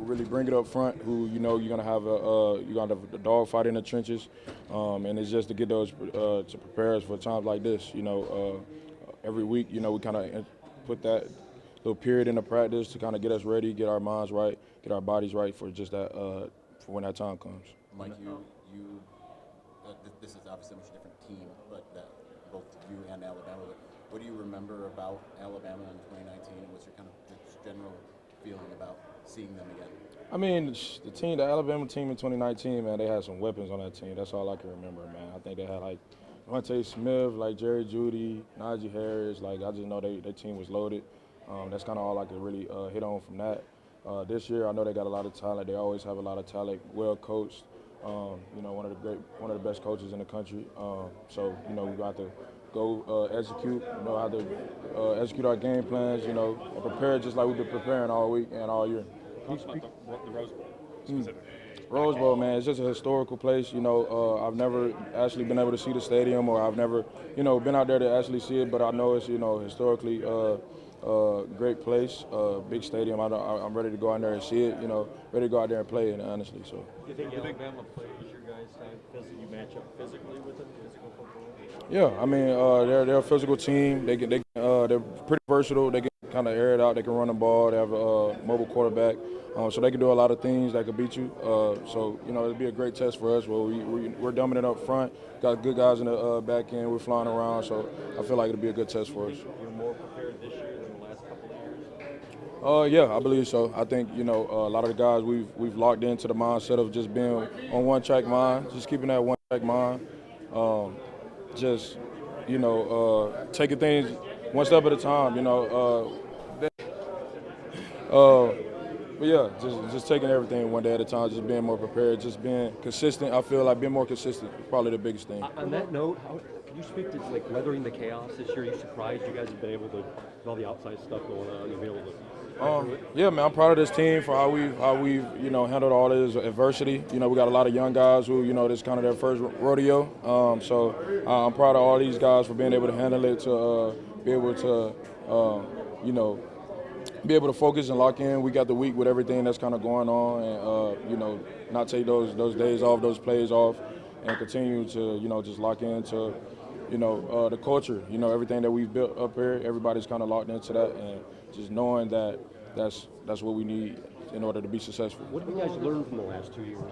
really bring it up front. Who you're gonna have a dog fight in the trenches, and it's just to get those to prepare us for times like this. Every week, we kind of put that little period into practice to kind of get us ready, get our minds right, get our bodies right for just that for when that time comes. Mike, this is obviously a much different team, but both you and Alabama. What do you remember about Alabama in 2019, and what's your kind of just general feeling about seeing them again? I mean, the Alabama team in 2019, man, they had some weapons on that team. That's all I can remember, man. I think they had like Devontae Smith, like Jerry Jeudy, Najee Harris. Like I just know their team was loaded. That's kind of all I could really hit on from that. This year, I know they got a lot of talent. They always have a lot of talent, well coached. One of the best coaches in the country. So we got to go execute. How to execute our game plans. And prepare just like we've been preparing all week and all year. Talk about the Rose Bowl specifically. Rose Bowl, man, it's just a historical place. I've never actually been able to see the stadium, or I've never, been out there to actually see it. But I know it's, historically great place, big stadium. I'm ready to go out there and see it. Ready to go out there and play it, honestly. So. Do you think Alabama plays your guys' you match up physically with them, physical football? Yeah, I mean, they're a physical team. They're pretty versatile. They can kind of air it out. They can run the ball. They have a mobile quarterback, so they can do a lot of things that could beat you. So it'll be a great test for us. Where we're dominant up front. Got good guys in the back end. We're flying around, so I feel like it'll be a good test for us. You're more prepared this year than the last couple of years? Yeah, I believe so. I think a lot of the guys we've locked into the mindset of just being on one track mind, just keeping that one track mind. Taking things one step at a time, but yeah, just taking everything one day at a time, just being more prepared, just being consistent. I feel like being more consistent is probably the biggest thing. On that note, can you speak to weathering the chaos this year? Are you surprised you guys have been able to, with all the outside stuff going on, you've been able to? Yeah, man, I'm proud of this team for how we've handled all this adversity. We got a lot of young guys who this is kind of their first rodeo. So I'm proud of all these guys for being able to handle it, to be able to focus and lock in. We got the week with everything that's kind of going on, and not take those days off, those plays off, and continue to just lock into the culture. Everything that we've built up here. Everybody's kind of locked into that, and just knowing that that's what we need in order to be successful. What have you guys learned from the last 2 years?